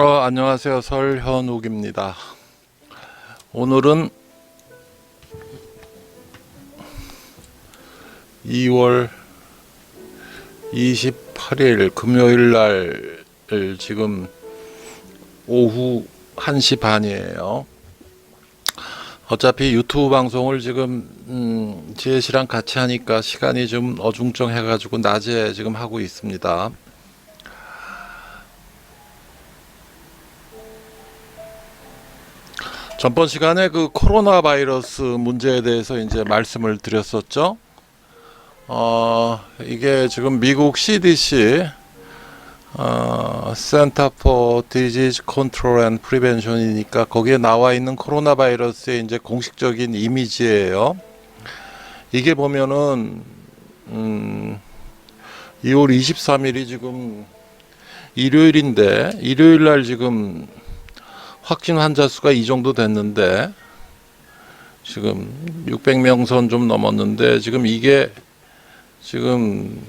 안녕하세요. 설현욱입니다. 오늘은 2월 28일 금요일 날 지금 오후 1시 반이에요. 어차피 유튜브 방송을 지금 지혜씨랑 같이 하니까 시간이 좀 어중쩡해 가지고 낮에 지금 하고 있습니다. 전번 시간에 그 코로나 바이러스 문제에 대해서 이제 말씀을 드렸었죠. 이게 지금 미국 CDC, Center for Disease Control and Prevention이니까 거기에 나와 있는 코로나 바이러스의 이제 공식적인 이미지예요. 이게 보면은, 2월 23일이 지금 일요일인데, 일요일 날 지금 확진 환자 수가 이 정도 됐는데 지금 600명 선 좀 넘었는데 지금 이게 지금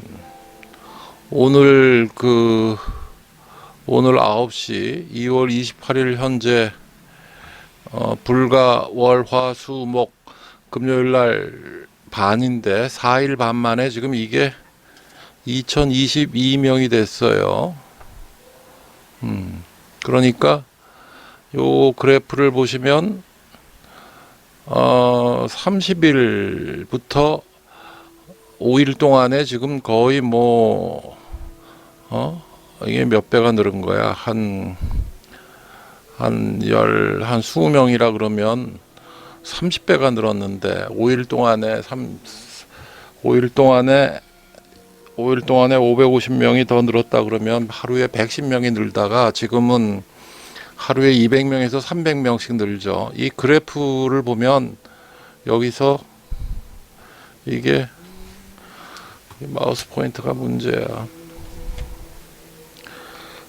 오늘 9시 2월 28일 현재 불과 월, 화, 수, 목 금요일 날 반인데 4일 반 만에 지금 이게 2022명이 됐어요. 그러니까 요 그래프를 보시면 30일부터 5일 동안에 지금 거의 이게 몇 배가 늘은 거야. 한 20명이라 그러면 30배가 늘었는데 5일 동안에 550명이 더 늘었다 그러면 하루에 110명이 늘다가 지금은 하루에 200명에서 300명씩 늘죠. 이 그래프를 보면 여기서 이게 마우스 포인터가 문제야.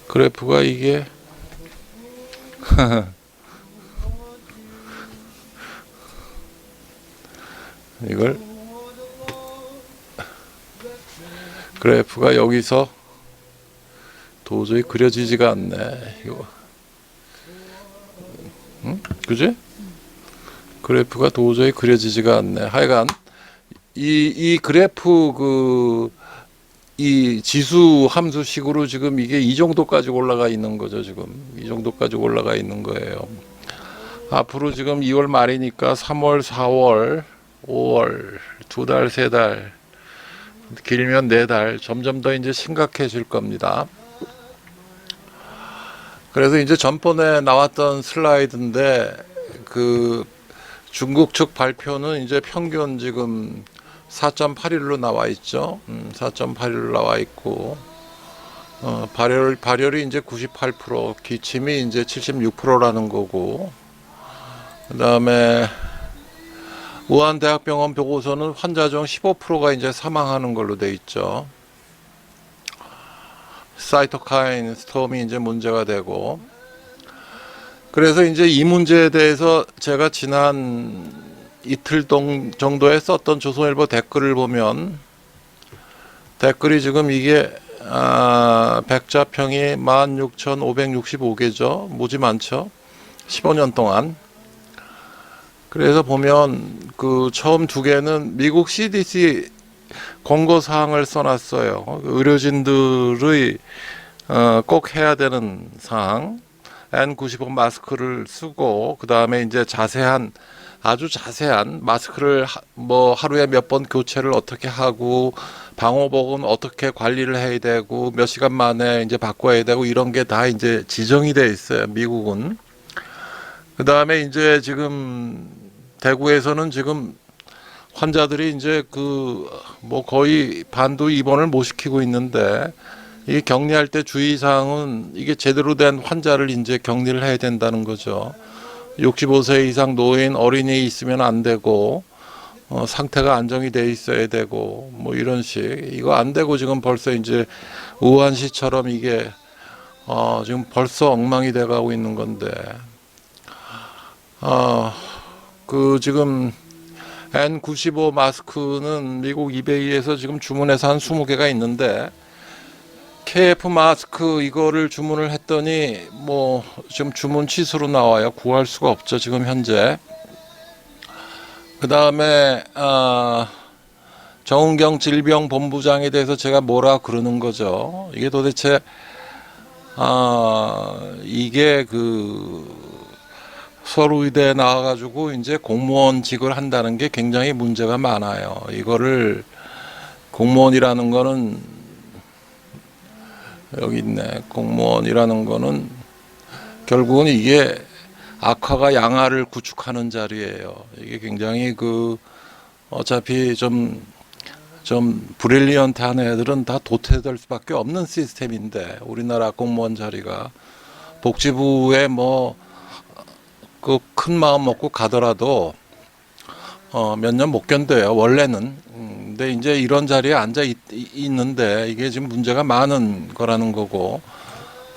그래프가 이게 이걸 그래프가 여기서 도저히 그려지지가 않네. 이거. 그지? 그래프가 도저히 그려지지가 않네. 하여간 이 그래프 이 지수 함수식으로 지금 이게 이 정도까지 올라가 있는 거죠. 지금 이 정도까지 올라가 있는 거예요. 앞으로 지금 2월 말이니까 3월, 4월, 5월 두 달, 세 달, 길면 네 달 점점 더 이제 심각해질 겁니다. 그래서 이제 전번에 나왔던 슬라이드인데 그 중국 측 발표는 이제 평균 지금 4.81로 나와 있죠. 4.81로 나와 있고 발열이 이제 98%, 기침이 이제 76%라는 거고, 그다음에 우한대학병원 보고서는 환자 중 15%가 이제 사망하는 걸로 돼 있죠. 사이토카인 스톰이 이제 문제가 되고, 그래서 이제 이 문제에 대해서 제가 지난 이틀 정도에 썼던 조선일보 댓글을 보면 댓글이 지금 이게 백자평이 16,565개죠. 무지 많죠. 15년 동안. 그래서 보면 그 처음 두 개는 미국 CDC 권고사항을 써놨어요. 의료진들의 꼭 해야 되는 사항, N95 마스크를 쓰고, 그 다음에 이제 아주 자세한 마스크를 하루에 몇 번 교체를 어떻게 하고, 방호복은 어떻게 관리를 해야 되고, 몇 시간 만에 이제 바꿔야 되고, 이런 게 다 이제 지정이 돼 있어요, 미국은. 그 다음에 이제 지금 대구에서는 지금 환자들이 이제 거의 반도 입원을 못 시키고 있는데, 이게 격리할 때 주의사항은 이게 제대로 된 환자를 이제 격리를 해야 된다는 거죠. 65세 이상 노인, 어린이 있으면 안 되고, 상태가 안정이 돼 있어야 되고, 이런 식. 이거 안 되고 지금 벌써 이제 우한시처럼 이게, 지금 벌써 엉망이 돼 가고 있는 건데, 지금 N95 마스크는 미국 이베이에서 지금 주문해서 한 20개가 있는데 KF 마스크 이거를 주문을 했더니 뭐 지금 주문 취소로 나와요. 구할 수가 없죠, 지금 현재. 그 다음에 정은경 질병본부장에 대해서 제가 뭐라 그러는 거죠. 이게 도대체 이게 서울의대에 나와가지고 이제 공무원직을 한다는 게 굉장히 문제가 많아요. 이거를 공무원이라는 거는 여기 있네. 공무원이라는 거는 결국은 이게 악화가 양화를 구축하는 자리예요. 이게 굉장히 어차피 좀 브릴리언트한 애들은 다 도태될 수밖에 없는 시스템인데, 우리나라 공무원 자리가 복지부에 뭐 큰 마음 먹고 가더라도 몇 년 못 견뎌요, 원래는. 근데 이제 이런 자리에 앉아 있는데 이게 지금 문제가 많은 거라는 거고,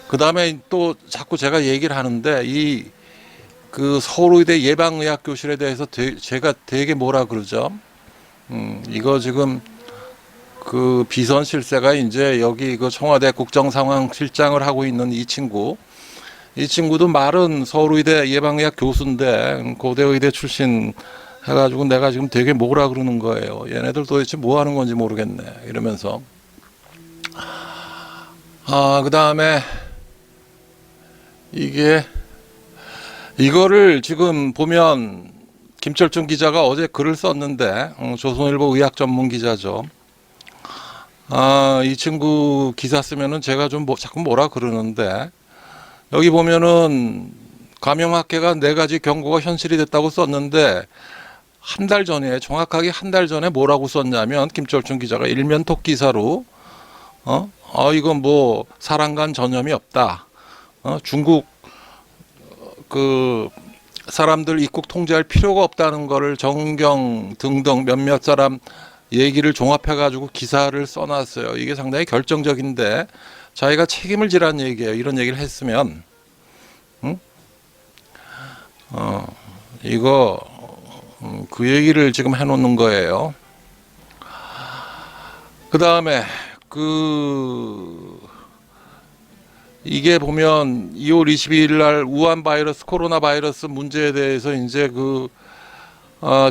그 다음에 또 자꾸 제가 얘기를 하는데 서울의대 예방의학교실에 대해서 제가 되게 뭐라 그러죠. 이거 지금 비선실세가 이제 여기 청와대 국정상황실장을 하고 있는 이 친구도 말은 서울의대 예방의학 교수인데 고대의대 출신 해가지고 내가 지금 되게 뭐라 그러는 거예요. 얘네들 도대체 뭐 하는 건지 모르겠네, 이러면서. 그 다음에 이거를 지금 보면 김철중 기자가 어제 글을 썼는데, 조선일보 의학 전문 기자죠. 이 친구 기사 쓰면은 제가 좀 자꾸 뭐라 그러는데, 여기 보면은 감염학회가 4가지 경고가 현실이 됐다고 썼는데, 정확하게 한 달 전에 뭐라고 썼냐면, 김철중 기자가 일면톡 기사로 이건 뭐 사람 간 전염이 없다. 중국 사람들 입국 통제할 필요가 없다는 거를 정은경 등등 몇몇 사람 얘기를 종합해 가지고 기사를 써놨어요. 이게 상당히 결정적인데 자기가 책임을 지라는 얘기예요. 이런 얘기를 했으면. 이거 그 얘기를 지금 해놓는 거예요. 그 다음에 이게 보면 2월 22일 날 우한 코로나 바이러스 문제에 대해서 이제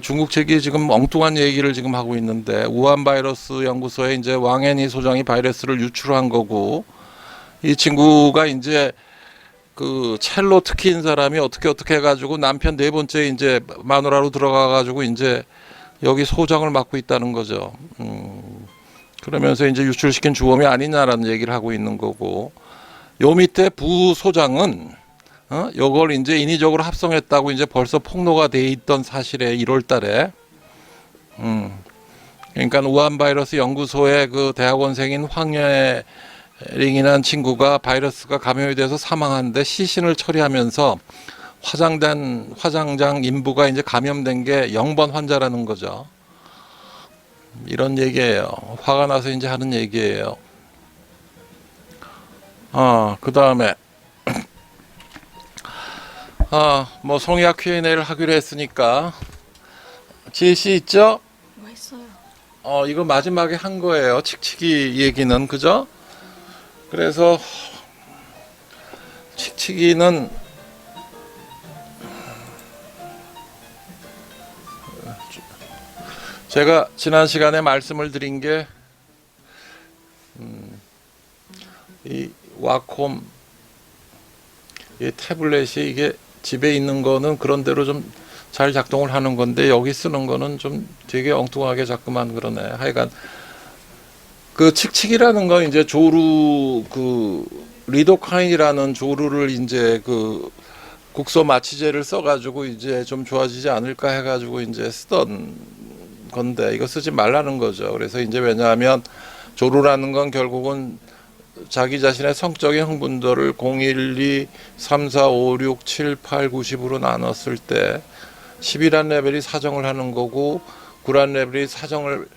중국 측이 지금 엉뚱한 얘기를 지금 하고 있는데, 우한 바이러스 연구소에 이제 왕앤이 소장이 바이러스를 유출한 거고, 이 친구가 이제 첼로 특기인 사람이 어떻게 해가지고 남편 4번째 이제 마누라로 들어가가지고 이제 여기 소장을 맡고 있다는 거죠. 그러면서 이제 유출시킨 주범이 아니냐라는 얘기를 하고 있는 거고, 요 밑에 부소장은 요걸 이제 인위적으로 합성했다고 이제 벌써 폭로가 돼 있던 사실에 1월 달에 그러니까 우한 바이러스 연구소의 대학원생인 황예링이라는 친구가 바이러스가 감염이 돼서 사망하는데 시신을 처리하면서 화장장 인부가 이제 감염된 게 0번 환자라는 거죠. 이런 얘기예요. 화가 나서 이제 하는 얘기예요. 그 다음에 뭐 성의학 Q&A를 하기로 했으니까 지혜씨 있죠? 뭐 했어요? 이거 마지막에 한 거예요. 칙칙이 얘기는, 그죠? 그래서 칙칙이는 제가 지난 시간에 말씀을 드린 게 이 와콤 이 태블릿이 이게 집에 있는 거는 그런 대로 좀 잘 작동을 하는 건데, 여기 쓰는 거는 좀 되게 엉뚱하게 자꾸만 그러네. 하여간 칙칙이라는 건 이제 조루 리도카인이라는 조루를 이제 국소 마취제를 써가지고 이제 좀 좋아지지 않을까 해가지고 이제 쓰던 건데, 이거 쓰지 말라는 거죠. 그래서 이제 왜냐하면 조루라는 건 결국은 자기 자신의 성적인 흥분도를 0, 1, 2, 3, 4, 5, 6, 7, 8, 9, 10으로 나눴을 때 10이란 레벨이 사정을 하는 거고 9란 레벨이 사정을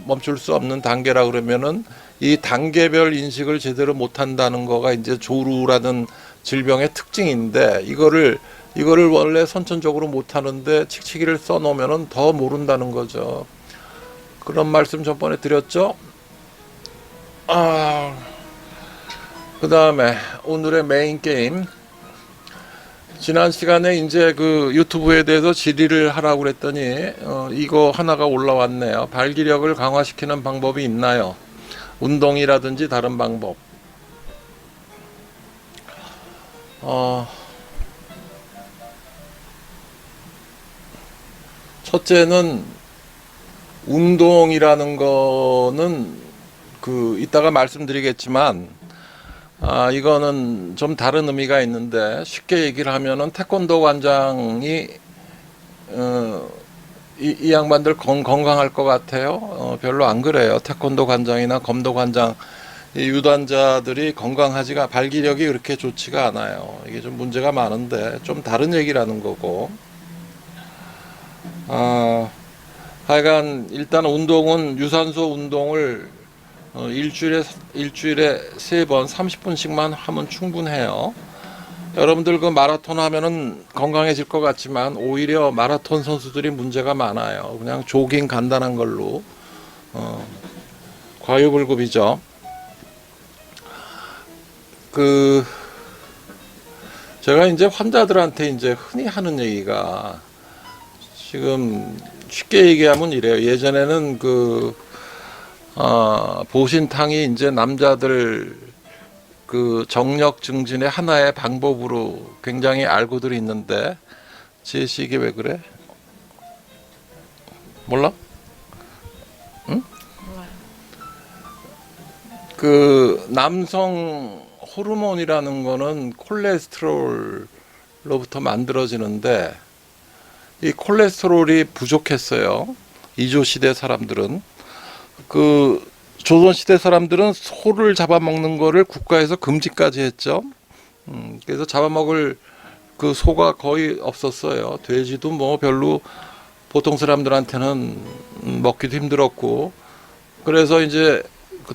멈출 수 없는 단계라 그러면은 이 단계별 인식을 제대로 못한다는 거가 이제 조루라는 질병의 특징인데, 이거를 원래 선천적으로 못하는데 칙칙이를 써놓으면은 더 모른다는 거죠. 그런 말씀 전번에 드렸죠. 아, 그 다음에 오늘의 메인 게임. 지난 시간에 이제 그 유튜브에 대해서 질의를 하라고 그랬더니 이거 하나가 올라왔네요. 발기력을 강화시키는 방법이 있나요? 운동이라든지 다른 방법. 첫째는 운동이라는 거는 이따가 말씀드리겠지만 이거는 좀 다른 의미가 있는데, 쉽게 얘기를 하면은 태권도 관장이 이 양반들 건강할 것 같아요? 별로 안 그래요. 태권도 관장이나 검도 관장 이 유단자들이 건강하지가, 발기력이 그렇게 좋지가 않아요. 이게 좀 문제가 많은데 좀 다른 얘기라는 거고. 하여간 일단 운동은 유산소 운동을 일주일에 3번 30분씩만 하면 충분해요. 여러분들 그 마라톤 하면은 건강해질 것 같지만 오히려 마라톤 선수들이 문제가 많아요. 그냥 조깅 간단한 걸로 과유불급이죠. 제가 이제 환자들한테 이제 흔히 하는 얘기가, 지금 쉽게 얘기하면 이래요. 예전에는 보신탕이 이제 남자들 정력 증진의 하나의 방법으로 굉장히 알고들 있는데, 지혜씨 이게 왜 그래? 몰라? 응? 남성 호르몬이라는 거는 콜레스테롤로부터 만들어지는데, 이 콜레스테롤이 부족했어요. 이조시대 사람들은. 조선시대 사람들은 소를 잡아먹는 거를 국가에서 금지까지 했죠. 그래서 잡아먹을 소가 거의 없었어요. 돼지도 뭐 별로 보통 사람들한테는 먹기도 힘들었고, 그래서 이제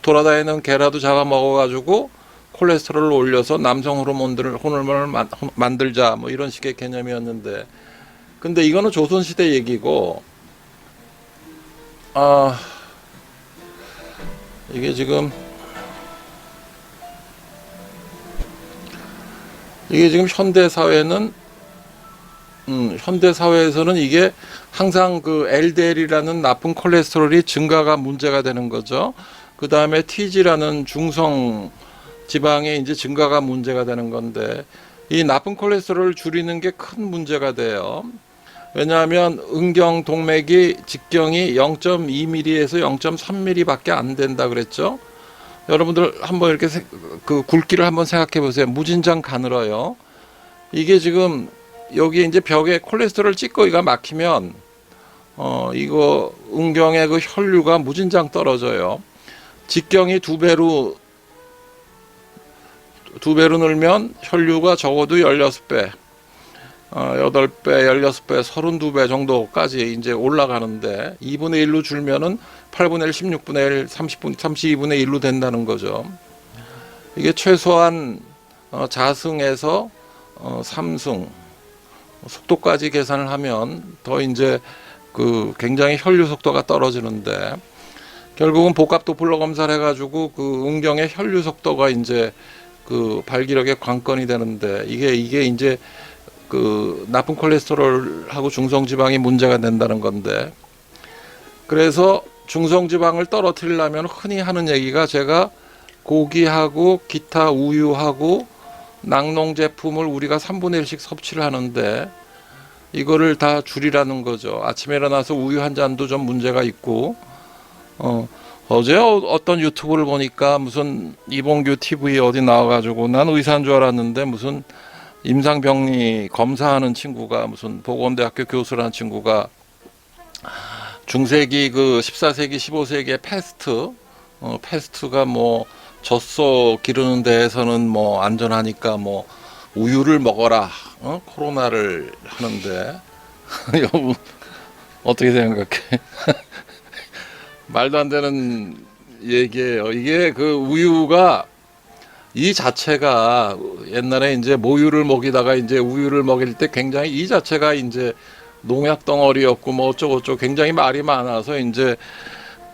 돌아다니는 개라도 잡아먹어가지고 콜레스테롤을 올려서 남성 호르몬을 만들자, 뭐 이런 식의 개념이었는데, 근데 이거는 조선시대 얘기고, 이게 지금 현대 사회에서는 이게 항상 LDL이라는 나쁜 콜레스테롤이 증가가 문제가 되는 거죠. 그 다음에 TG라는 중성 지방의 이제 증가가 문제가 되는 건데, 이 나쁜 콜레스테롤을 줄이는 게 큰 문제가 돼요. 왜냐하면 은경동맥이 직경이 0.2mm에서 0.3mm 밖에 안 된다 그랬죠. 여러분들 한번 이렇게 굵기를 한번 생각해 보세요. 무진장 가늘어요. 이게 지금 여기 이제 벽에 콜레스테롤 찌꺼기가 막히면 이거 은경의 혈류가 무진장 떨어져요. 직경이 두 배로 늘면 혈류가 적어도 16배, 8배, 16배, 32배 정도까지 이제 올라가는데, 2분의 1로 줄면은 8분의 1, 16분의 1, 32분의 1로 된다는 거죠. 이게 최소한 자승에서 3승 속도까지 계산을 하면 더 이제 굉장히 혈류 속도가 떨어지는데, 결국은 복합 도플러 검사를 해가지고 은경의 혈류 속도가 이제 발기력의 관건이 되는데, 이게 이제 나쁜 콜레스테롤하고 중성지방이 문제가 된다는 건데, 그래서 중성지방을 떨어뜨리려면 흔히 하는 얘기가, 제가 고기하고 기타 우유하고 낙농 제품을 우리가 3분의 1씩 섭취를 하는데, 이거를 다 줄이라는 거죠. 아침에 일어나서 우유 한 잔도 좀 문제가 있고, 어제 어떤 유튜브를 보니까 무슨 이봉규 TV 어디 나와가지고, 난 의사인 줄 알았는데 무슨 임상병리 검사하는 친구가, 무슨 보건대학교 교수라는 친구가 중세기 14세기 15세기의 패스트가 뭐 젖소 기르는 데에서는 뭐 안전하니까 뭐 우유를 먹어라, 코로나를 하는데 여러분 어떻게 생각해? 말도 안 되는 얘기예요. 이게 우유가 이 자체가, 옛날에 이제 모유를 먹이다가 이제 우유를 먹일 때 굉장히 이 자체가 이제 농약 덩어리였고 뭐 어쩌고저쩌고 굉장히 말이 많아서 이제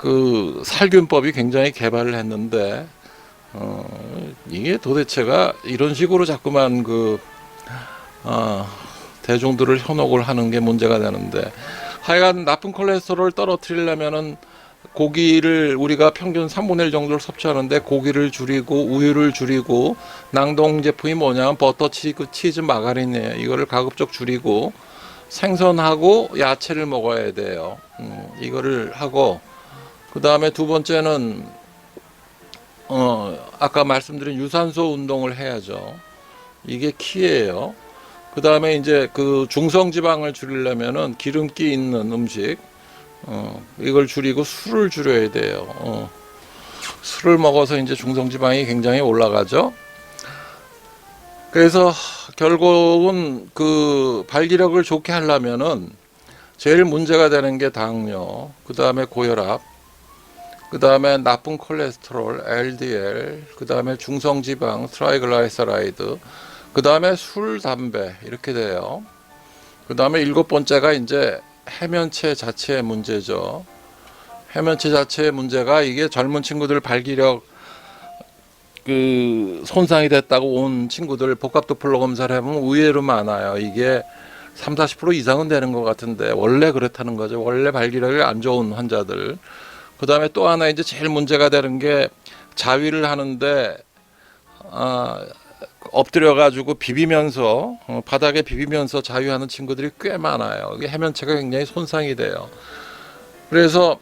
그 살균법이 굉장히 개발을 했는데 이게 도대체가 이런 식으로 자꾸만 대중들을 현혹을 하는 게 문제가 되는데, 하여간 나쁜 콜레스테롤을 떨어뜨리려면은 고기를 우리가 평균 3분의 1 정도를 섭취하는데 고기를 줄이고 우유를 줄이고, 냉동 제품이 뭐냐면 버터, 치즈, 마가린이에요. 이거를 가급적 줄이고 생선하고 야채를 먹어야 돼요. 이거를 하고, 그 다음에 두 번째는 아까 말씀드린 유산소 운동을 해야죠. 이게 키예요. 그 다음에 이제 그 중성지방을 줄이려면은 기름기 있는 음식, 이걸 줄이고 술을 줄여야 돼요. 술을 먹어서 이제 중성지방이 굉장히 올라가죠. 그래서 결국은 그 발기력을 좋게 하려면은 제일 문제가 되는 게 당뇨, 그 다음에 고혈압, 그 다음에 나쁜 콜레스테롤, LDL, 그 다음에 중성지방, 트라이글라이세라이드, 그 다음에 술, 담배, 이렇게 돼요. 그 다음에 7번째가 이제 해면체 자체의 문제죠. 해면체 자체의 문제가, 이게 젊은 친구들 발기력 그 손상이 됐다고 온 친구들 복합도플러 검사를 해보면 의외로 많아요. 이게 30-40% 이상은 되는 것 같은데, 원래 그렇다는 거죠. 원래 발기력이 안 좋은 환자들. 그 다음에 또 하나 이제 제일 문제가 되는 게, 자위를 하는데 엎드려 가지고 비비면서 바닥에 비비면서 자위하는 친구들이 꽤 많아요. 이게 해면체가 굉장히 손상이 돼요. 그래서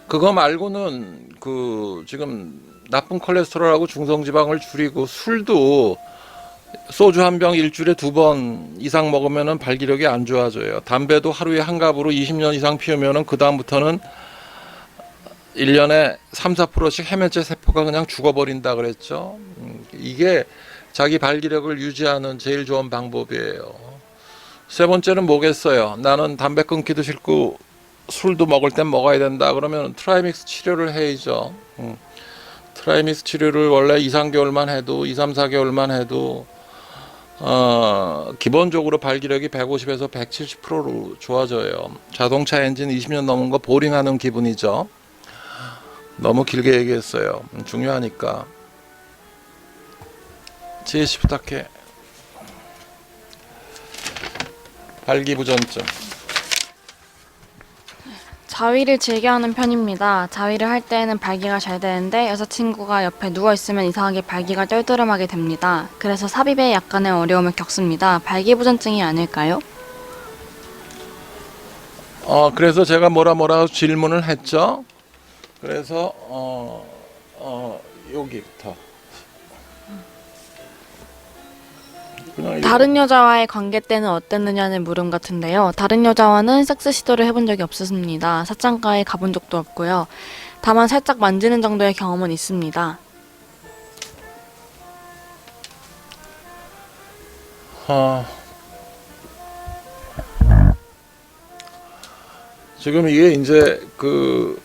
그거 말고는 그 지금 나쁜 콜레스테롤하고 중성지방을 줄이고, 술도 소주 한 병 일주일에 2번 이상 먹으면은 발기력이 안 좋아져요. 담배도 하루에 한 갑으로 20년 이상 피우면은 그 다음부터는 1년에 3-4%씩 해면체 세포가 그냥 죽어버린다 그랬죠. 이게 자기 발기력을 유지하는 제일 좋은 방법이에요. 세 번째는 뭐겠어요? 나는 담배 끊기도 싫고 술도 먹을 땐 먹어야 된다 그러면 트라이믹스 치료를 해야죠. 트라이믹스 치료를 원래 2-3개월만 해도, 2-3-4개월만 해도 기본적으로 발기력이 150에서 170%로 좋아져요. 자동차 엔진 20년 넘은 거 보링하는 기분이죠. 너무 길게 얘기했어요. 중요하니까. 지혜씨 부탁해. 발기부전증. 자위를 즐겨하는 편입니다. 자위를 할 때에는 발기가 잘 되는데 여자친구가 옆에 누워있으면 이상하게 발기가 떨떠름하게 됩니다. 그래서 삽입에 약간의 어려움을 겪습니다. 발기부전증이 아닐까요? 그래서 제가 뭐라 질문을 했죠. 그래서 여기부터 다른 여자와의 관계 때는 어땠느냐는 물음 같은데요. 다른 여자와는 섹스 시도를 해본 적이 없었습니다. 사창가에 가본 적도 없고요. 다만 살짝 만지는 정도의 경험은 있습니다. 지금 이게 이제 그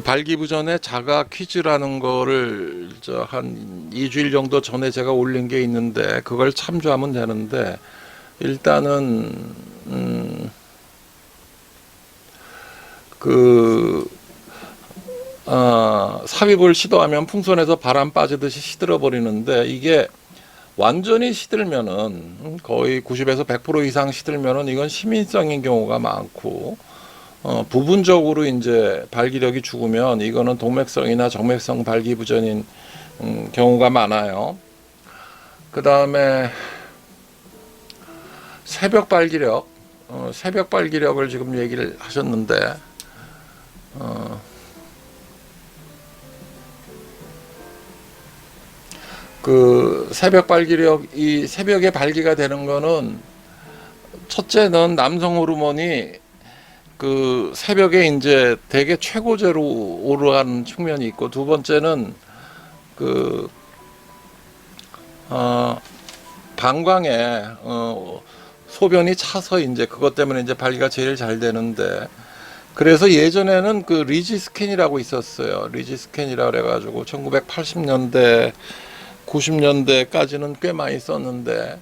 발기부전의 자가 퀴즈라는 거를 한 2주일 정도 전에 제가 올린 게 있는데, 그걸 참조하면 되는데, 일단은 삽입을 시도하면 풍선에서 바람 빠지듯이 시들어 버리는데, 이게 완전히 시들면은 거의 90에서 100% 이상 시들면은 이건 시민성인 경우가 많고, 부분적으로 이제 발기력이 죽으면 이거는 동맥성이나 정맥성 발기부전인 경우가 많아요. 그 다음에 새벽 발기력, 새벽 발기력을 지금 얘기를 하셨는데, 그 새벽 발기력, 이 새벽에 발기가 되는 거는, 첫째는 남성 호르몬이 그 새벽에 이제 되게 최고제로 오르가는 측면이 있고, 두 번째는 그 방광에 소변이 차서 이제 그것 때문에 이제 발기가 제일 잘 되는데, 그래서 예전에는 그 리지스캔이라고 있었어요. 리지스캔이라 그래가지고 1980년대 90년대까지는 꽤 많이 썼는데,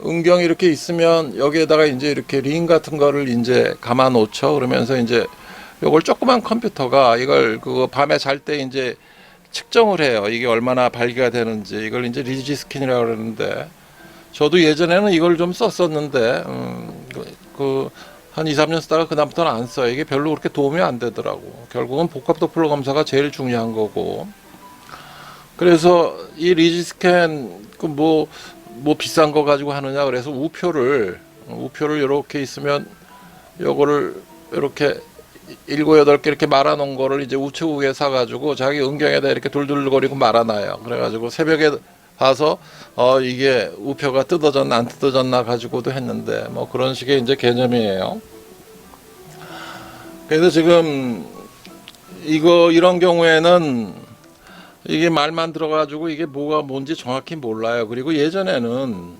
은경이 이렇게 있으면 여기에다가 이제 이렇게 링 같은 거를 이제 감아 놓죠. 그러면서 이제 요걸 조그만 컴퓨터가 이걸 그거 밤에 잘 때 이제 측정을 해요. 이게 얼마나 발기가 되는지. 이걸 이제 리지스킨이라고 그러는데, 저도 예전에는 이걸 좀 썼었는데 한 2, 3년 쓰다가 그다음부터는 안 써요. 이게 별로 그렇게 도움이 안 되더라고. 결국은 복합 도플러 검사가 제일 중요한 거고. 그래서 이 리지스캔 뭐 비싼 거 가지고 하느냐 그래서 우표를 이렇게 있으면 요거를 이렇게 7, 8개 이렇게 말아 놓은 거를 이제 우체국에 사 가지고 자기 은경에다 이렇게 돌돌거리고 말아 놔요. 그래 가지고 새벽에 봐서 이게 우표가 뜯어졌나 안 뜯어졌나 가지고도 했는데 뭐 그런 식의 이제 개념이에요. 그래서 지금 이런 경우에는 이게 말만 들어가지고 이게 뭐가 뭔지 정확히 몰라요. 그리고 예전에는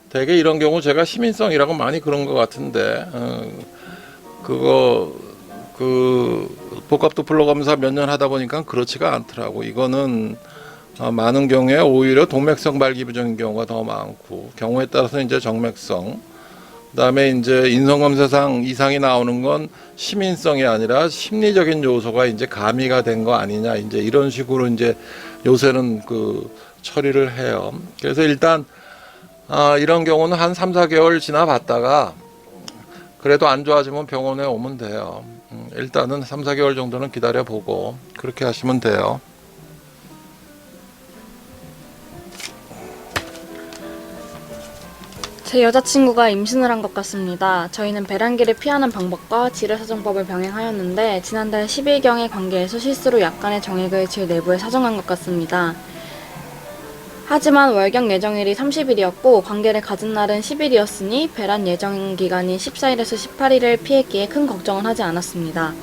되게 이런 경우 제가 시민성이라고 많이 그런 것 같은데 복합 도플러 검사 몇 년 하다 보니까 그렇지가 않더라고. 이거는 많은 경우에 오히려 동맥성 발기 부정인 경우가 더 많고, 경우에 따라서 이제 정맥성, 그다음에 이제 인성검사상 이상이 나오는 건 시민성이 아니라 심리적인 요소가 이제 가미가 된 거 아니냐, 이제 이런 식으로 이제 요새는 처리를 해요. 그래서 일단 이런 경우는 한 3, 4개월 지나봤다가 그래도 안 좋아지면 병원에 오면 돼요. 일단은 3, 4개월 정도는 기다려보고 그렇게 하시면 돼요. 제 여자친구가 임신을 한 것 같습니다. 저희는 배란기를 피하는 방법과 지뢰사정법을 병행하였는데 지난달 10일경의 관계에서 실수로 약간의 정액을 질 내부에 사정한 것 같습니다. 하지만 월경 예정일이 30일이었고 관계를 가진 날은 10일이었으니 배란 예정 기간인 14일에서 18일을 피했기에 큰 걱정은 하지 않았습니다.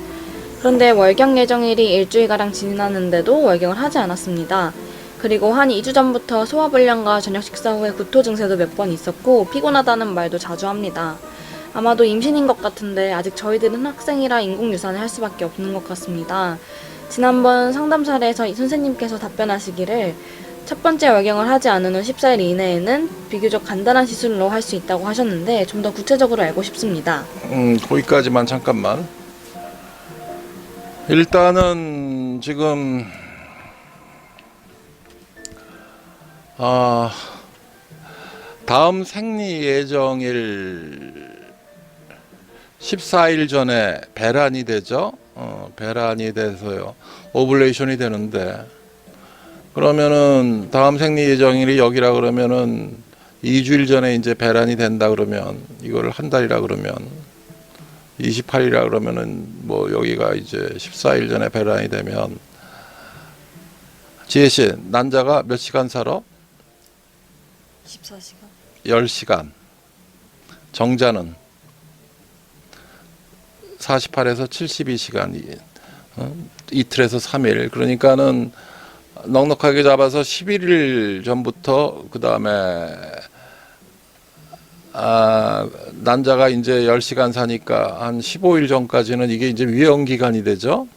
그런데 월경 예정일이 일주일가량 지났는데도 월경을 하지 않았습니다. 그리고 한 2주 전부터 소화불량과 저녁 식사 후에 구토 증세도 몇 번 있었고 피곤하다는 말도 자주 합니다. 아마도 임신인 것 같은데 아직 저희들은 학생이라 인공유산을 할 수밖에 없는 것 같습니다. 지난번 상담 사례에서 이 선생님께서 답변하시기를 첫 번째 월경을 하지 않은 후 14일 이내에는 비교적 간단한 시술로 할 수 있다고 하셨는데 좀 더 구체적으로 알고 싶습니다. 거기까지만 잠깐만. 일단은 지금 다음 생리 예정일 14일 전에 배란이 되죠. 배란이 돼서요. 오뷸레이션이 되는데, 그러면은 다음 생리 예정일이 여기라 그러면은 2주일 전에 이제 배란이 된다 그러면, 이걸 한 달이라 그러면 28일이라 그러면은 뭐 여기가 이제 14일 전에 배란이 되면, 지혜 씨, 난자가 몇 시간 살아? 14시간? 10시간. 정자는 48에서 72시간. 이틀에서 3일. 그러니까는 넉넉하게 잡아서 11일 전부터 그 다음에 난자가 이제 10시간 사니까 한 15일 전까지는 이게 이제 위험 기간이 되죠.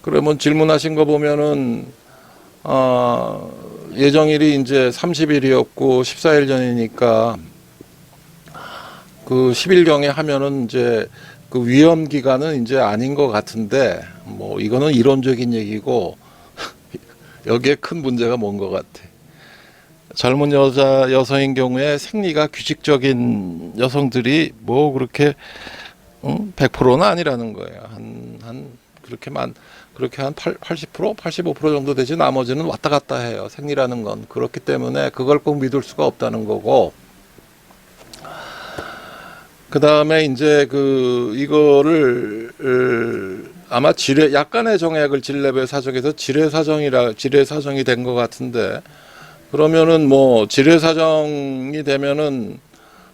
그러면 질문하신 거 보면은 예정일이 이제 30일이었고 14일 전이니까 그 10일경에 하면은 이제 그 위험 기간은 이제 아닌 것 같은데, 뭐 이거는 이론적인 얘기고 여기에 큰 문제가 뭔 것 같아. 젊은 여성인 경우에 생리가 규칙적인 여성들이 뭐 그렇게 100%는 아니라는 거예요. 그렇게 한 80%, 85% 정도 되지 나머지는 왔다 갔다 해요. 생리라는 건. 그렇기 때문에 그걸 꼭 믿을 수가 없다는 거고. 그 다음에 이제 이거를 아마 약간의 정액을 질내부에 사정해서 지뢰사정이 된 것 같은데, 그러면은 뭐 지뢰사정이 되면은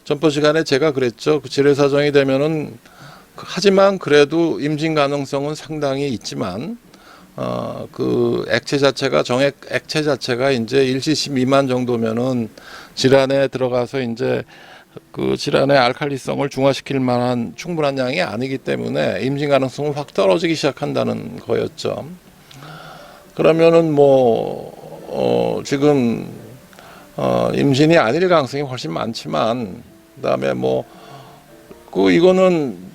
전번 시간에 제가 그랬죠. 그 지뢰사정이 되면은 하지만 그래도 임신 가능성은 상당히 있지만 그 액체 자체가 정액 액체 자체가 이제 1cc 미만 정도면은 질환에 들어가서 이제 그 질환의 알칼리성을 중화시킬 만한 충분한 양이 아니기 때문에 임신 가능성은 확 떨어지기 시작한다는 거였죠. 그러면은 지금 임신이 아닐 가능성이 훨씬 많지만, 그다음에 이거는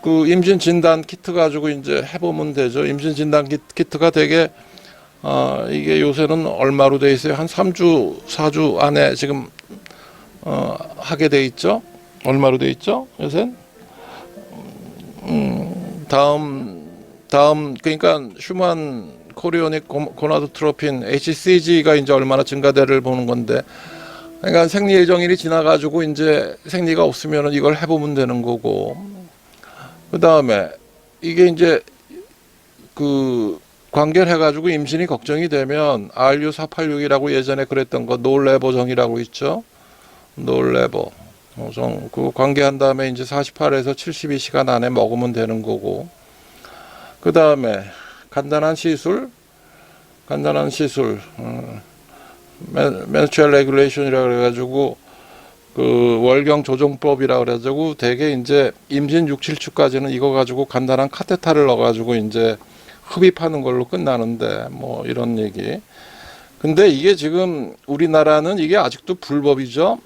그 임신 진단 키트 가지고 이제 해보면 되죠. 임신 진단 키트가 되게 이게 요새는 얼마로 돼 있어요? 한 3주, 4주 안에 지금 하게 돼 있죠. 얼마로 돼 있죠? 요새? 다음 그러니까 휴먼 코리오닉 고나도트로핀 HCG가 이제 얼마나 증가대를 보는 건데, 그러니까 생리 예정일이 지나가지고 이제 생리가 없으면은 이걸 해보면 되는 거고, 그 다음에 이게 이제 그 관계해가지고 임신이 걱정이 되면 RU486이라고 예전에 그랬던 거 놀레버정이라고 있죠. 놀레버 정 그 관계한 다음에 이제 48에서 72시간 안에 먹으면 되는 거고, 그 다음에 간단한 시술 menstrual regulation이라 그래가지고 그 월경 조정법이라 그래가지고 되게 이제 임신 6, 7주까지는 이거 가지고 간단한 카테타를 넣어가지고 이제 흡입하는 걸로 끝나는데 뭐 이런 얘기. 근데 이게 지금 우리나라는 이게 아직도 불법이죠.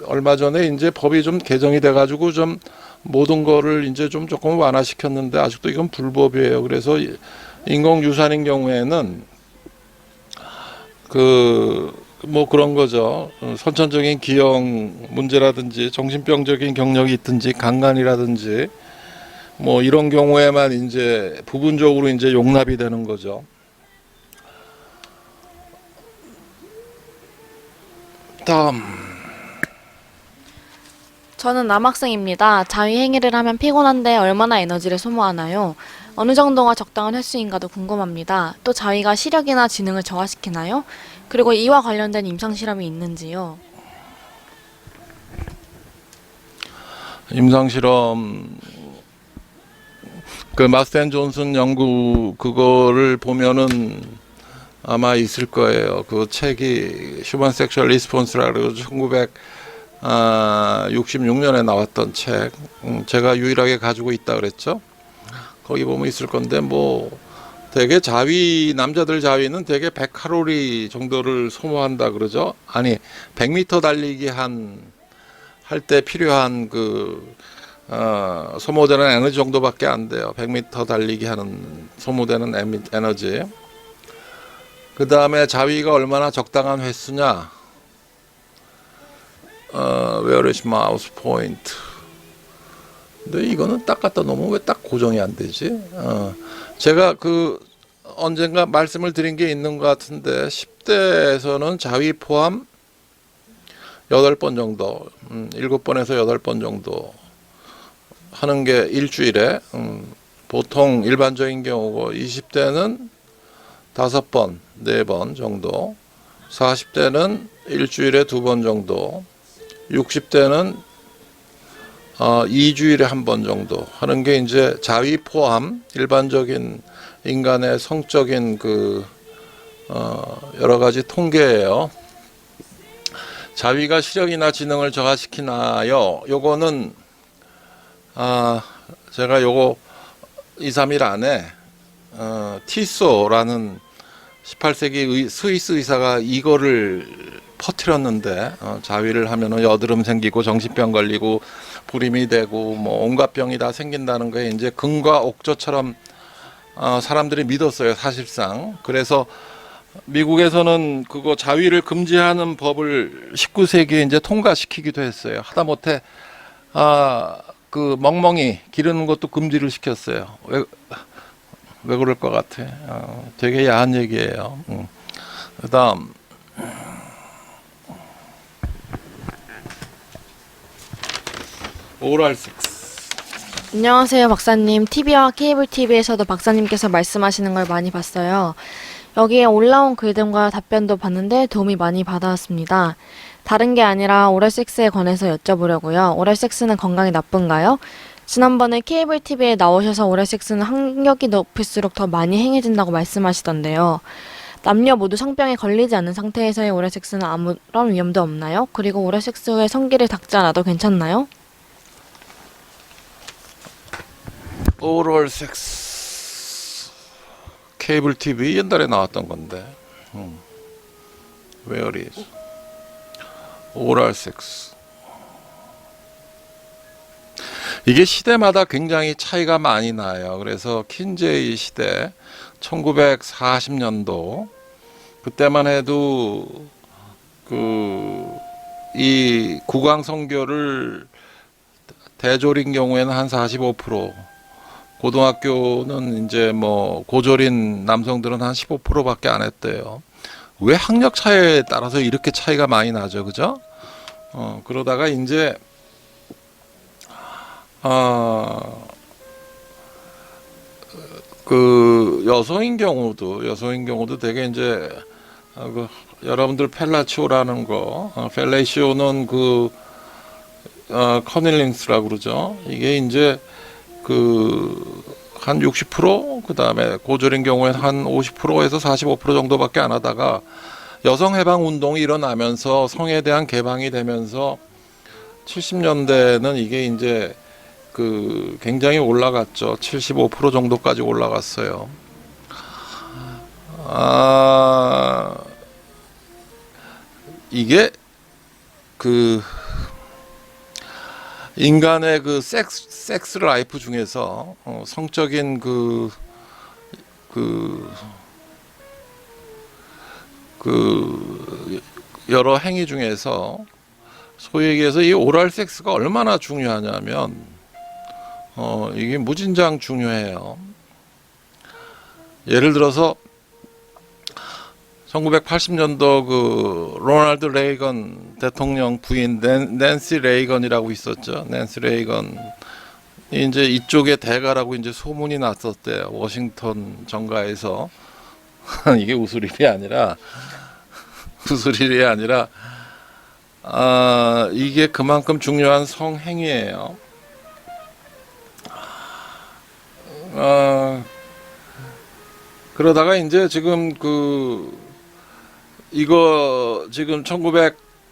얼마 전에 이제 법이 좀 개정이 돼가지고 좀 모든 거를 이제 좀 조금 완화시켰는데 아직도 이건 불법이에요. 그래서 인공유산인 경우에는 뭐 그런 거죠. 선천적인 기형 문제라든지 정신병적인 경력이 있든지 강간이라든지 뭐 이런 경우에만 이제 부분적으로 이제 용납이 되는 거죠. 다음. 저는 남학생입니다. 자위 행위를 하면 피곤한데 얼마나 에너지를 소모하나요? 어느 정도가 적당한 횟수인가도 궁금합니다. 또 자위가 시력이나 지능을 저하시키나요? 그리고 이와 관련된 임상 실험이 있는지요? 임상 실험 그 마스텐 존슨 연구 그거를 보면은 아마 있을 거예요. 그 책이 휴먼 섹슈얼 리스폰스라고 1966년에 나왔던 책. 제가 유일하게 가지고 있다 그랬죠. 거기 보면 있을 건데 뭐 되게 남자들 자위는 되게 100칼로리 정도를 소모한다 그러죠. 아니 100m 달리기 할 때 필요한 소모되는 에너지 정도밖에 안 돼요. 100m 달리기 하는 소모되는 에너지. 그 다음에 자위가 얼마나 적당한 횟수냐. Where is mouse point? 근데 이거는 딱 갖다 놓으면 왜 딱 고정이 안 되지? 제가 언젠가 말씀을 드린 게 있는 것 같은데 10대에서는 자위 포함 8번 정도, 7번에서 8번 정도 하는 게 일주일에 보통 일반적인 경우고, 20대는 5번, 4번 정도, 40대는 일주일에 2번 정도, 60대는 2주일에 1번 정도 하는 게 이제 자위 포함 일반적인 인간의 성적인 여러 가지 통계예요. 자위가 시력이나 지능을 저하시키나요? 요거는 제가 요거 2, 3일 안에 티소라는 18세기 스위스 의사가 이거를 퍼뜨렸는데, 자위를 하면은 여드름 생기고 정신병 걸리고 불임이 되고 뭐 온갖 병이 다 생긴다는 거에 이제 금과 옥조처럼 사람들이 믿었어요, 사실상. 그래서 미국에서는 그거 자위를 금지하는 법을 19세기에 이제 통과시키기도 했어요. 하다못해 멍멍이 기르는 것도 금지를 시켰어요. 왜 그럴 것 같아? 되게 야한 얘기예요. 그다음 오랄 섹스. 안녕하세요, 박사님. TV와 케이블 TV에서도 박사님께서 말씀하시는 걸 많이 봤어요. 여기에 올라온 글들과 답변도 봤는데 도움이 많이 받아왔습니다. 다른 게 아니라 오랄 섹스에 관해서 여쭤보려고요. 오랄 섹스는 건강에 나쁜가요? 지난번에 케이블 TV에 나오셔서 오랄 섹스는 학력이 높을수록 더 많이 행해진다고 말씀하시던데요. 남녀 모두 성병에 걸리지 않는 상태에서의 오랄 섹스는 아무런 위험도 없나요? 그리고 오랄 섹스 후에 성기를 닦지 않아도 괜찮나요? 오럴 섹스 케이블 TV 옛날에 나왔던 건데. Where is 오럴 섹스. 이게 시대마다 굉장히 차이가 많이 나요. 그래서 킨제이 시대 1940년도 그때만 해도 이 국왕 성교를 대졸인 경우에는 한 45%, 고등학교는 이제 뭐 고졸인 남성들은 한 15%밖에 안 했대요. 왜 학력 차이에 따라서 이렇게 차이가 많이 나죠, 그죠? 그러다가 이제 그 여성인 경우도 되게 이제 여러분들 펠라치오라는 거, 펠레시오는 커닐링스라고 그러죠. 이게 이제 한 60%, 그 다음에 고졸인 경우에는 한 50%에서 45% 정도밖에 안 하다가 여성 해방 운동이 일어나면서 성에 대한 개방이 되면서 70년대는 이게 이제 굉장히 올라갔죠. 75% 정도까지 올라갔어요. 이게 인간의 섹스 라이프 중에서 성적인 여러 행위 중에서 소위 얘기해서 이 오랄 섹스가 얼마나 중요하냐면 이게 무진장 중요해요. 예를 들어서 1980년도 로널드 레이건 대통령 부인 낸시 레이건이라고 있었죠. 낸시 레이건 이제 이쪽의 대가라고 이제 소문이 났었대요. 워싱턴 정가에서. 이게 웃을 일이 아니라 이게 그만큼 중요한 성행위예요. 그러다가 이제 지금 이거 지금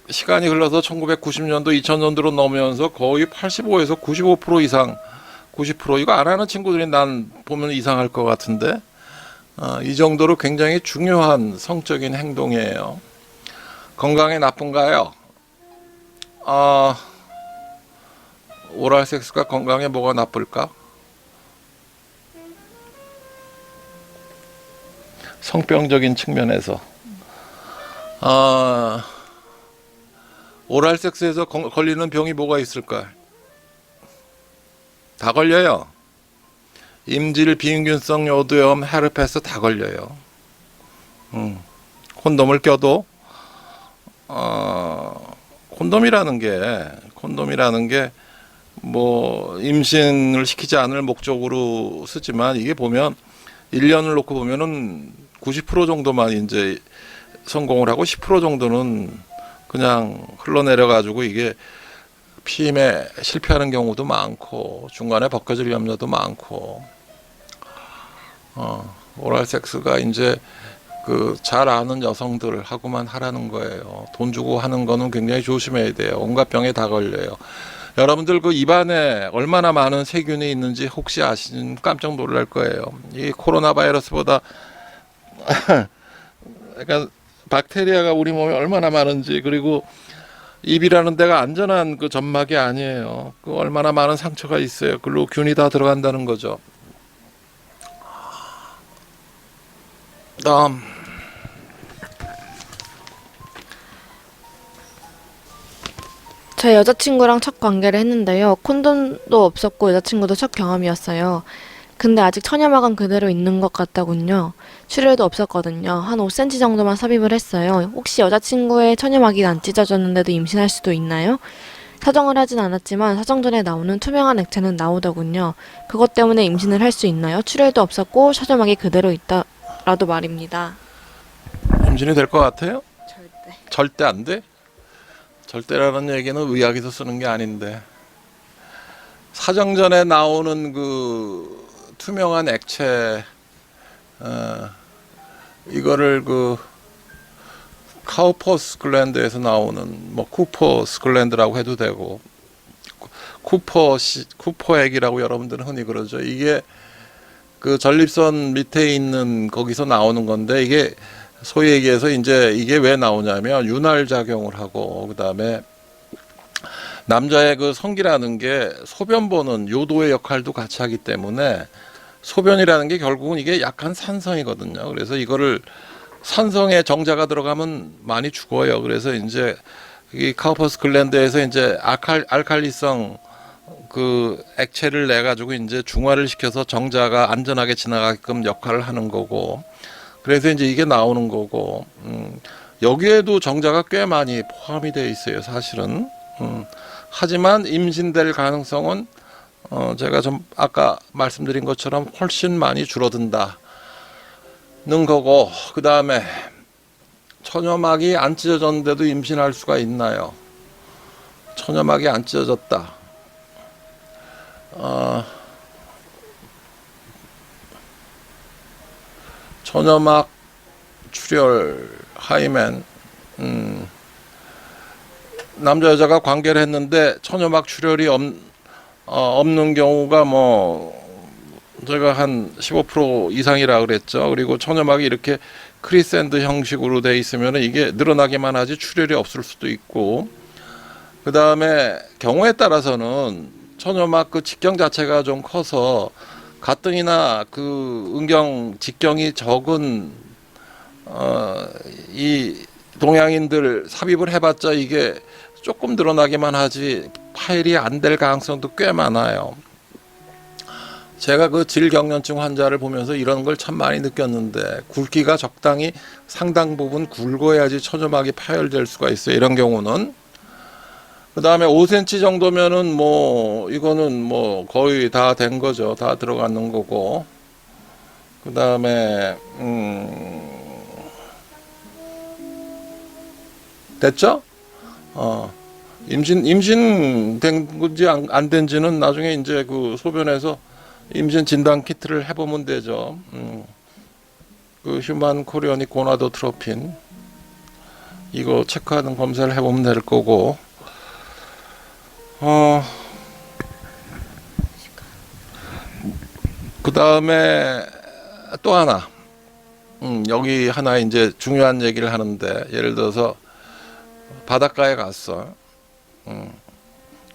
시간이 흘러서 1990년도, 2000년도로 넘으면서 거의 85에서 95% 이상, 90% 이거 안 하는 친구들이 난 보면 이상할 것 같은데 이 정도로 굉장히 중요한 성적인 행동이에요. 건강에 나쁜가요? 오랄 섹스가 건강에 뭐가 나쁠까? 성병적인 측면에서 오랄 섹스에서 걸리는 병이 뭐가 있을까? 다 걸려요. 임질, 비인균성 요도염, 헤르페스 다 걸려요. 콘돔을 껴도 콘돔이라는 게 뭐 임신을 시키지 않을 목적으로 쓰지만 이게 보면 1년을 놓고 보면은 90% 정도만 이제 성공을 하고 10% 정도는 그냥 흘러내려 가지고 이게 피임에 실패하는 경우도 많고 중간에 벗겨질 염려도 많고 오랄 섹스가 이제 잘 아는 여성들하고만 하라는 거예요. 돈 주고 하는 거는 굉장히 조심해야 돼요. 온갖 병에 다 걸려요. 여러분들 입안에 얼마나 많은 세균이 있는지 혹시 아시면 깜짝 놀랄 거예요. 이 코로나 바이러스보다 그러니까 박테리아가 우리 몸에 얼마나 많은지, 그리고 입이라는 데가 안전한 점막이 아니에요. 얼마나 많은 상처가 있어요. 그리고 균이 다 들어간다는 거죠. 제 여자친구랑 첫 관계를 했는데요. 콘돔도 없었고 여자친구도 첫 경험이었어요. 근데 아직 처녀막은 그대로 있는 것 같다군요. 출혈도 없었거든요. 한 5cm 정도만 삽입을 했어요. 혹시 여자친구의 처녀막이 안 찢어졌는데도 임신할 수도 있나요? 사정을 하진 않았지만 사정 전에 나오는 투명한 액체는 나오더군요. 그것 때문에 임신을 할 수 있나요? 출혈도 없었고 처녀막이 그대로 있다라도 말입니다. 임신이 될 것 같아요? 절대. 절대 안 돼? 절대라는 얘기는 의학에서 쓰는 게 아닌데, 사정전에 나오는 투명한 액체, 이거를 카우퍼스 글랜드에서 나오는 쿠퍼스 글랜드라고 해도 되고 쿠퍼액이라고 여러분들은 흔히 그러죠. 이게 전립선 밑에 있는 거기서 나오는 건데, 이게 소위 얘기해서 이제 이게 왜 나오냐면 윤활 작용을 하고 그다음에 남자의 그 성기라는 게 소변 보는 요도의 역할도 같이 하기 때문에 소변이라는 게 결국은 이게 약한 산성이거든요. 그래서 이거를 산성에 정자가 들어가면 많이 죽어요. 그래서 이제 이 카우퍼스 글랜드에서 이제 알칼리성 그 액체를 내 가지고 이제 중화를 시켜서 정자가 안전하게 지나가게끔 역할을 하는 거고, 그래서 이제 이게 나오는 거고, 여기에도 정자가 꽤 많이 포함이 되어 있어요, 사실은. 하지만 임신될 가능성은 제가 좀 아까 말씀드린 것처럼 훨씬 많이 줄어든다는 거고, 그 다음에 처녀막이 안 찢어졌는데도 임신할 수가 있나요? 처녀막이 안 찢어졌다. 처녀막 출혈 하이맨, 남자 여자가 관계를 했는데 처녀막 출혈이 없는 경우가 뭐 제가 한 15% 이상이라 그랬죠. 그리고 처녀막이 이렇게 크리센드 형식으로 돼 있으면 이게 늘어나기만 하지 출혈이 없을 수도 있고, 그 다음에 경우에 따라서는 처녀막 그 직경 자체가 좀 커서 가뜩이나 그 음경 직경이 적은 이 동양인들 삽입을 해봤자 이게 조금 늘어나기만 하지 파열이 안 될 가능성도 꽤 많아요. 제가 그 질경련증 환자를 보면서 이런 걸 참 많이 느꼈는데, 굵기가 적당히 상당 부분 굵어야지 처녀막이 파열될 수가 있어요, 이런 경우는. 그 다음에 5cm 정도면은 뭐 이거는 뭐 거의 다 된 거죠. 다 들어가는 거고. 그 다음에 됐죠? 임신 된 건지 안 된지는 나중에 이제 그 소변에서 임신 진단 키트를 해보면 되죠. 그 휴만 코리오닉 고나도트로핀 이거 체크하는 검사를 해보면 될 거고. 그 다음에 또 하나, 여기 하나 이제 중요한 얘기를 하는데, 예를 들어서 바닷가에 갔어.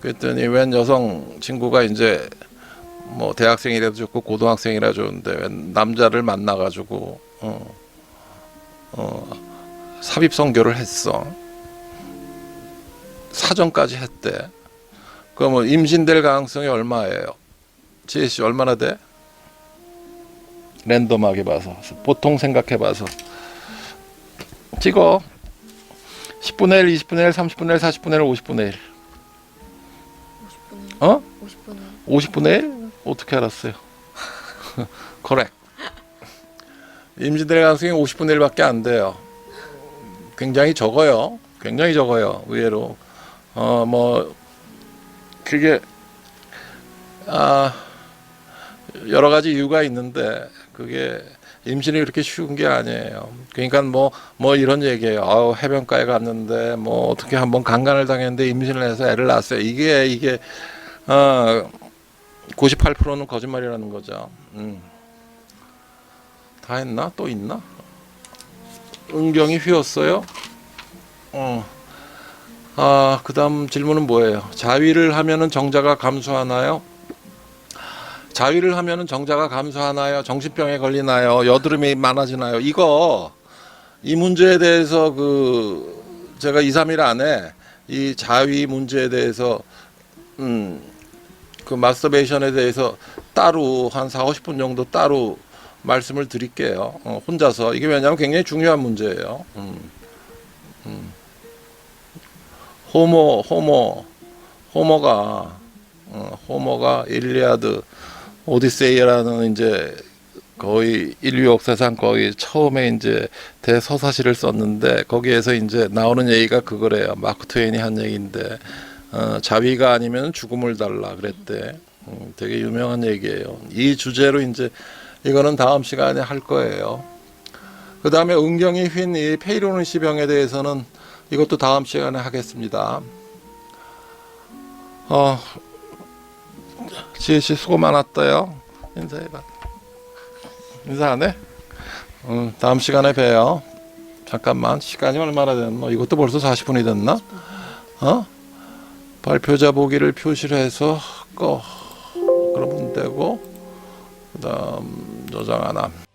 그랬더니 웬 여성 친구가 이제 뭐 대학생이라도 좋고 고등학생이라 좋은데 웬 남자를 만나가지고 삽입 선교를 했어. 사정까지 했대. 그러면 임신될 가능성이 얼마예요? 지혜 씨 얼마나 돼? 랜덤하게 봐서, 보통 생각해 봐서 찍어. 10분의 1, 20분의 1, 30분의 1, 40분의 1, 50분의 1. 50분의 1. 어? 50분의 1. 50분의 1? 어떻게 알았어요? correct. 임신될 가능성이 50분의 1밖에 안 돼요. 굉장히 적어요. 굉장히 적어요. 의외로. 뭐 그게 여러 가지 이유가 있는데 그게 임신이 그렇게 쉬운 게 아니에요. 그러니까 뭐 이런 얘기예요. 해변가에 갔는데 뭐 어떻게 한번 강간을 당했는데 임신을 해서 애를 낳았어요. 이게 98%는 거짓말이라는 거죠. 다 했나? 또 있나? 음경이 휘었어요. 그 다음 질문은 뭐예요? 자위를 하면은 정자가 감소하나요? 자위를 하면은 정자가 감소하나요? 정신병에 걸리나요? 여드름이 많아지나요? 이 문제에 대해서 제가 2, 3일 안에 이 자위 문제에 대해서 그 마스터베이션에 대해서 따로 한 4, 50분 정도 따로 말씀을 드릴게요. 혼자서. 이게 왜냐하면 굉장히 중요한 문제예요. 호모가 일리아드 오디세이라는 이제 거의 인류 역사상 거의 처음에 이제 대서사시를 썼는데, 거기에서 이제 나오는 얘기가 그거래요. 마크 트웨인이 한 얘기인데, 자위가 아니면 죽음을 달라 그랬대. 되게 유명한 얘기예요. 이 주제로 이제 이거는 다음 시간에 할 거예요. 그 다음에 음경이 휜 이 페이로누시 병에 대해서는 이것도 다음 시간에 하겠습니다. 지혜씨 수고 많았어요. 인사해봐. 인사 안 해? 다음 시간에 봬요. 잠깐만, 시간이 얼마나 됐노? 이것도 벌써 40분이 됐나? 발표자 보기를 표시를 해서 꺼 그러면 되고, 그다음 저장 안 함.